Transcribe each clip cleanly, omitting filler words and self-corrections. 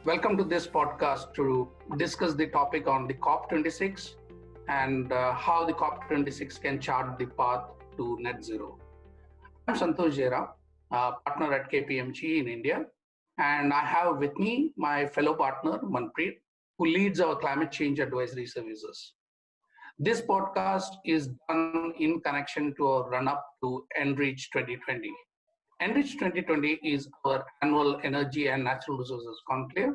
Welcome to this podcast to discuss the topic on the COP26 and how the COP26 can chart the path to net zero. I'm Santhosh Jayaram, partner at KPMG in India, and I have with me my fellow partner Manpreet, who leads our climate change advisory services. This podcast is done in connection to our run-up to ENRich 2020. ENRich 2020 is our annual energy and natural resources conclave,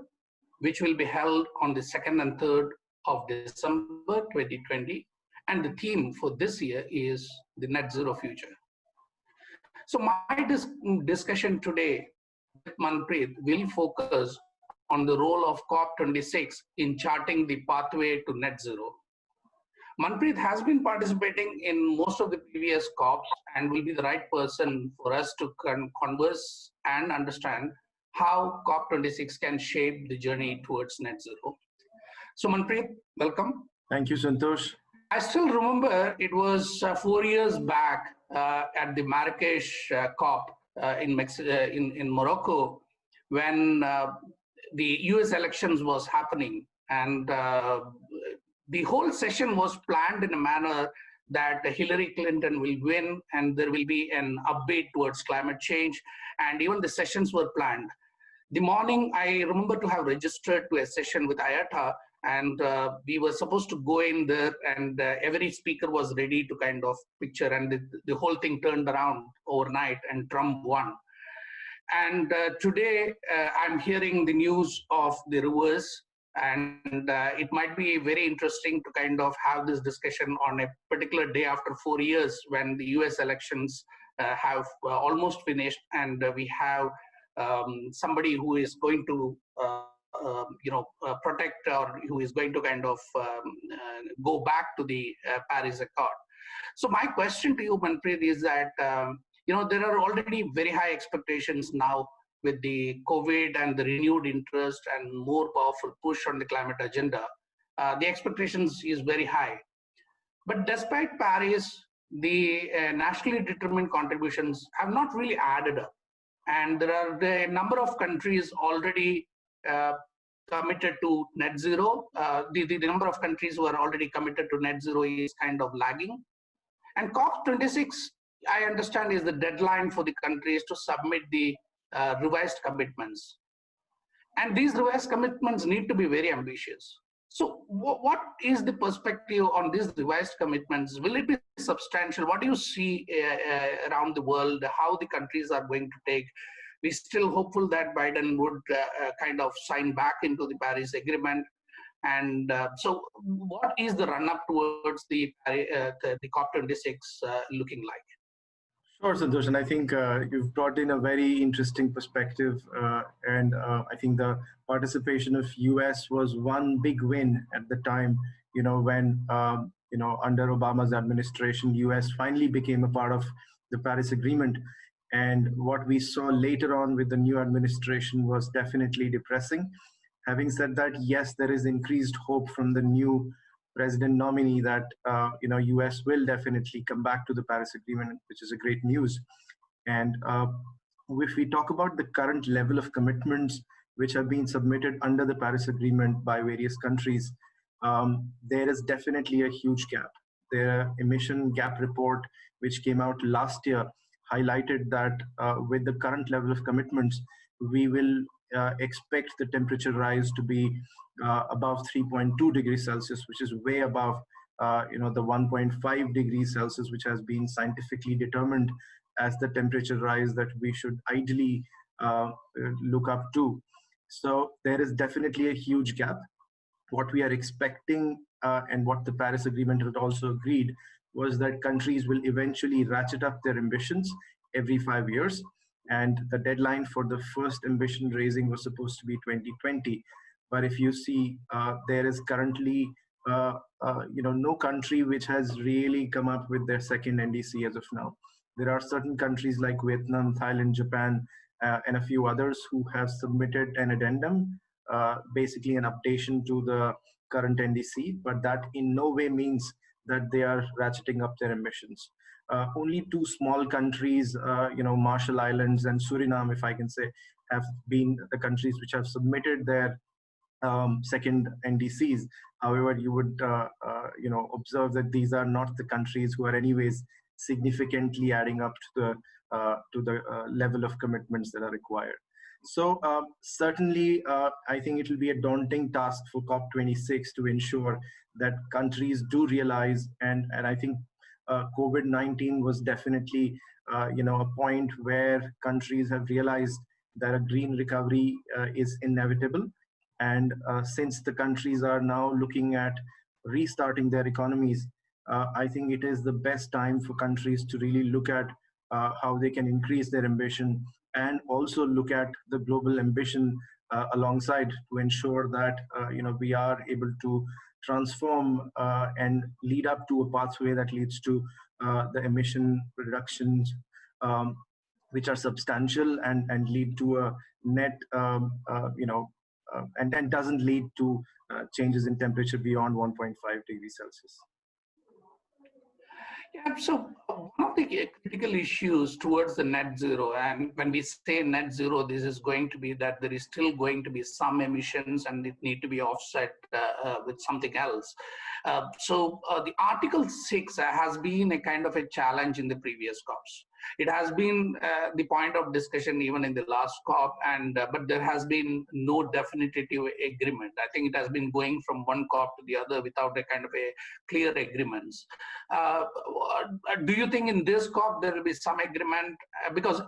which will be held on the 2nd and 3rd of December 2020. And the theme for this year is the net zero future. So my discussion today with Manpreet will focus on the role of COP26 in charting the pathway to net zero. Manpreet has been participating in most of the previous COPs and will be the right person for us to converse and understand how COP26 can shape the journey towards net zero. So Manpreet, welcome. Thank you, Santhosh. I still remember it was 4 years back at the Marrakesh COP in Morocco when the US elections was happening, and the whole session was planned in a manner that Hillary Clinton will win and there will be an upbeat towards climate change, and even the sessions were planned. The morning, I remember to have registered to a session with IATA, and we were supposed to go in there, and every speaker was ready to kind of picture, and the whole thing turned around overnight, and Trump won. And today, I'm hearing the news of the reverse, and it might be very interesting to kind of have this discussion on a particular day after 4 years when the US elections have almost finished, and we have somebody who is going to protect, or who is going to kind of go back to the Paris Accord. So my question to you, Manpreet, is that there are already very high expectations now with the COVID and the renewed interest and more powerful push on the climate agenda. The expectations is very high. But despite Paris, the nationally determined contributions have not really added up. And there are a number of countries already committed to net zero. The number of countries who are already committed to net zero is kind of lagging. And COP26, I understand, is the deadline for the countries to submit the revised commitments. And these revised commitments need to be very ambitious. So what is the perspective on these revised commitments? Will it be substantial? What do you see around the world, how the countries are going to take? We're still hopeful that Biden would kind of sign back into the Paris Agreement. And so what is the run-up towards the COP26 looking like? Sure, Santhosh, and I think you've brought in a very interesting perspective, and I think the participation of US was one big win at the time, when, under Obama's administration, US finally became a part of the Paris Agreement. And what we saw later on with the new administration was definitely depressing. Having said that, yes, there is increased hope from the new president nominee that US will definitely come back to the Paris Agreement, which is a great news. And if we talk about the current level of commitments which have been submitted under the Paris Agreement by various countries, there is definitely a huge gap. The emission gap report, which came out last year, highlighted that with the current level of commitments, we will expect the temperature rise to be above 3.2 degrees Celsius, which is way above the 1.5 degrees Celsius, which has been scientifically determined as the temperature rise that we should ideally look up to. So there is definitely a huge gap. What we are expecting and what the Paris Agreement had also agreed was that countries will eventually ratchet up their ambitions every 5 years. And the deadline for the first ambition raising was supposed to be 2020. But if you see, there is currently no country which has really come up with their second NDC as of now. There are certain countries like Vietnam, Thailand, Japan, and a few others who have submitted an addendum, basically an updation to the current NDC, but that in no way means that they are ratcheting up their emissions. Only two small countries, Marshall Islands and Suriname, if I can say, have been the countries which have submitted their second NDCs. However, you would observe that these are not the countries who are anyways significantly adding up to the level of commitments that are required. So certainly, I think it will be a daunting task for COP26 to ensure that countries do realize, and I think COVID-19 was definitely a point where countries have realized that a green recovery is inevitable. And since the countries are now looking at restarting their economies, I think it is the best time for countries to really look at how they can increase their ambition and also look at the global ambition alongside to ensure that we are able to transform and lead up to a pathway that leads to the emission reductions which are substantial and lead to a net and doesn't lead to changes in temperature beyond 1.5 degrees Celsius. Yeah, so one of the critical issues towards the net zero, and when we say net zero, this is going to be that there is still going to be some emissions and it need to be offset with something else. So the Article 6 has been a kind of a challenge in the previous COPs. It has been the point of discussion even in the last COP, but there has been no definitive agreement. I think it has been going from one COP to the other without a kind of a clear agreements. Do you think in this COP there will be some agreement? Because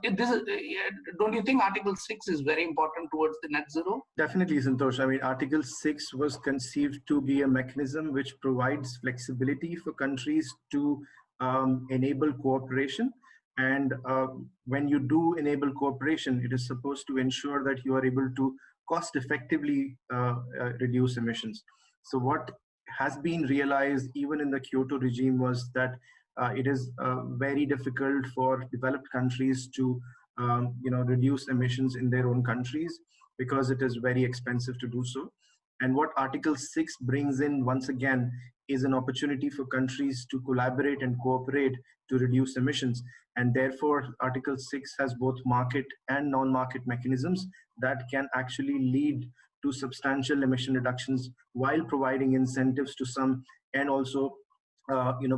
don't you think Article 6 is very important towards the net zero? Definitely, Santhosh. I mean, Article 6 was conceived to be a mechanism which provides flexibility for countries to enable cooperation. And when you do enable cooperation, it is supposed to ensure that you are able to cost effectively reduce emissions. So what has been realized even in the Kyoto regime was that it is very difficult for developed countries to reduce emissions in their own countries because it is very expensive to do so. And what Article 6 brings in once again is an opportunity for countries to collaborate and cooperate to reduce emissions. And therefore, Article 6 has both market and non-market mechanisms that can actually lead to substantial emission reductions while providing incentives to some and also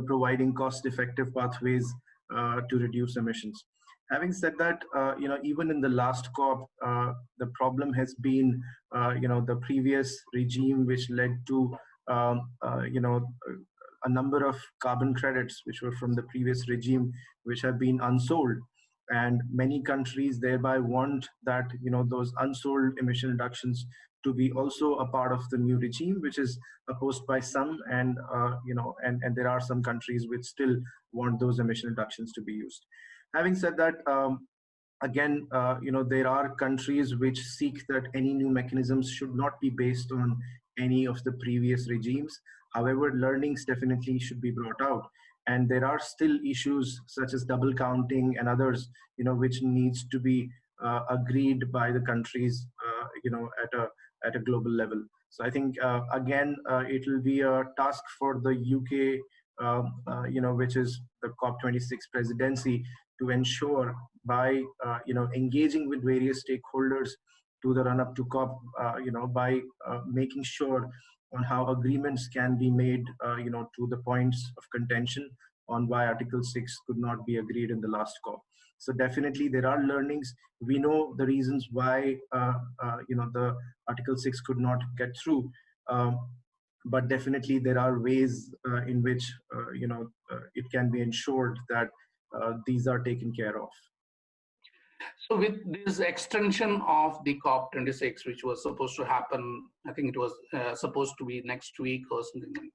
providing cost-effective pathways to reduce emissions. Having said that, even in the last COP, the problem has been, the previous regime, which led to, a number of carbon credits, which were from the previous regime, which have been unsold. And many countries thereby want that, those unsold emission reductions to be also a part of the new regime, which is opposed by some, and there are some countries which still want those emission reductions to be used. Having said that, again, there are countries which seek that any new mechanisms should not be based on any of the previous regimes. However, learnings definitely should be brought out. And there are still issues such as double counting and others, which needs to be agreed by the countries, at a global level. So I think, again, it will be a task for the UK, which is the COP26 presidency, to ensure by engaging with various stakeholders to the run up to COP, by making sure on how agreements can be made, to the points of contention on why Article 6 could not be agreed in the last COP. So definitely there are learnings. We know the reasons why the Article 6 could not get through. But definitely there are ways in which it can be ensured that these are taken care of. So with this extension of the COP26, which was supposed to happen, I think it was supposed to be next week or something.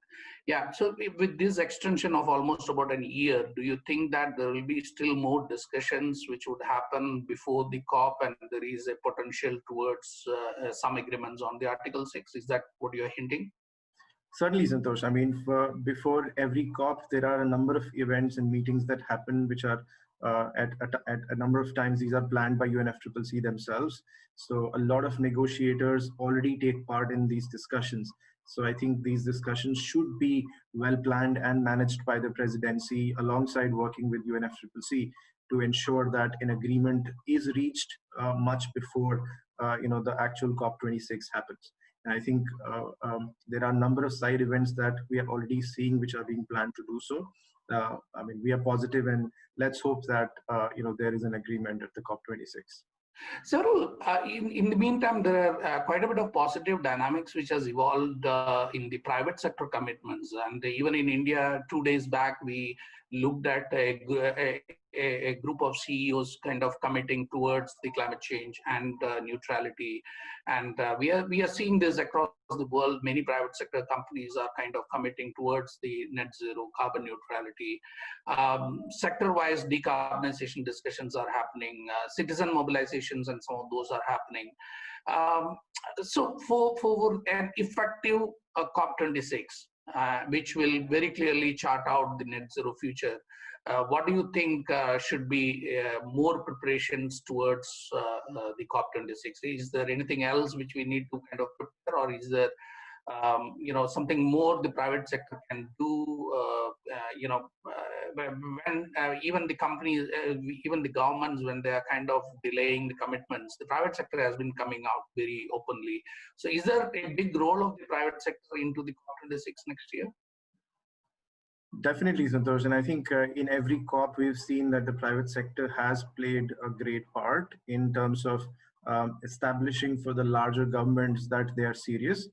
Yeah, so with this extension of almost about a year, do you think that there will be still more discussions which would happen before the COP, and there is a potential towards some agreements on the Article 6? Is that what you're hinting? Certainly, Santhosh. I mean, before every COP, there are a number of events and meetings that happen, which are at a number of times, these are planned by UNFCCC themselves. So a lot of negotiators already take part in these discussions. So I think these discussions should be well planned and managed by the presidency alongside working with UNFCCC to ensure that an agreement is reached much before the actual COP26 happens. And I think there are a number of side events that we are already seeing which are being planned to do so. I mean, we are positive, and let's hope that there is an agreement at the COP26. So, in the meantime, there are quite a bit of positive dynamics which has evolved in the private sector commitments. And even in India, 2 days back, we looked at a group of CEOs kind of committing towards the climate change and neutrality. And we are seeing this across the world. Many private sector companies are kind of committing towards the net zero carbon neutrality. Sector-wise decarbonization discussions are happening, citizen mobilizations and some of those are happening. So for an effective COP26, which will very clearly chart out the net zero future, what do you think should be more preparations towards the COP26? Is there anything else which we need to kind of prepare, or is there something more the private sector can do? When even the companies, even the governments, when they are kind of delaying the commitments, the private sector has been coming out very openly. So is there a big role of the private sector into the COP26 next year? Definitely, Santhosh. And I think in every COP, we've seen that the private sector has played a great part in terms of establishing for the larger governments that they are serious.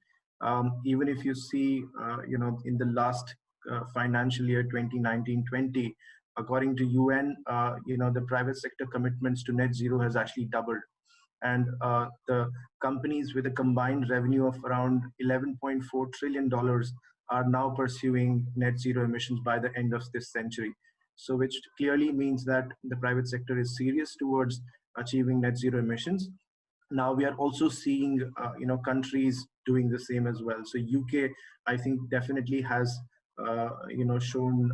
Even if you see, in the last financial year 2019-20, according to UN, the private sector commitments to net zero has actually doubled. And the companies with a combined revenue of around $11.4 trillion are now pursuing net zero emissions by the end of this century. So which clearly means that the private sector is serious towards achieving net zero emissions. Now we are also seeing countries doing the same as well. So UK, I think, definitely has shown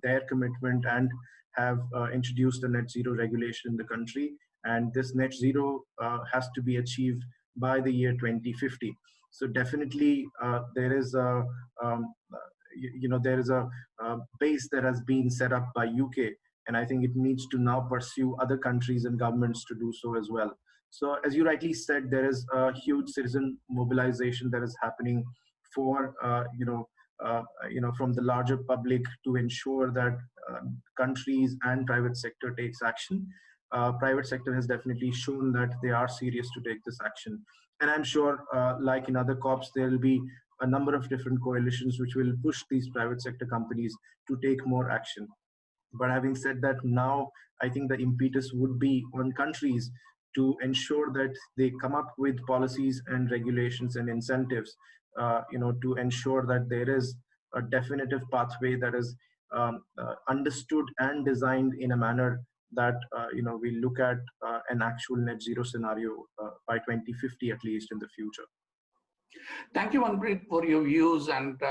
their commitment and have introduced a net zero regulation in the country. And this net zero has to be achieved by the year 2050. So definitely there is a base that has been set up by UK, and I think it needs to now pursue other countries and governments to do so as well. So as you rightly said, there is a huge citizen mobilization that is happening for from the larger public to ensure that countries and private sector takes action. Private sector has definitely shown that they are serious to take this action. And I'm sure, like in other COPs, there will be a number of different coalitions which will push these private sector companies to take more action. But having said that, now I think the impetus would be on countries to ensure that they come up with policies and regulations and incentives, to ensure that there is a definitive pathway that is understood and designed in a manner that we look at an actual net zero scenario by 2050 at least in the future. Thank you, Manpreet, for your views, and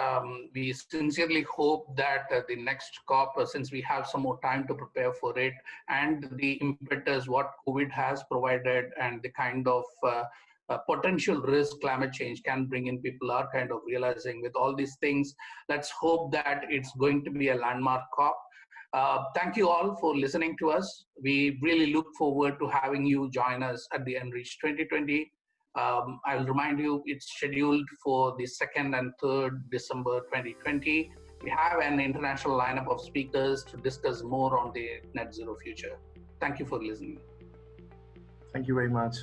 we sincerely hope that the next COP, since we have some more time to prepare for it, and the impetus what COVID has provided and the kind of potential risk climate change can bring in, people are kind of realizing with all these things. Let's hope that it's going to be a landmark COP. Thank you all for listening to us. We really look forward to having you join us at the ENRich 2020. I will remind you, it's scheduled for the 2nd and 3rd December 2020. We have an international lineup of speakers to discuss more on the net zero future. Thank you for listening. Thank you very much.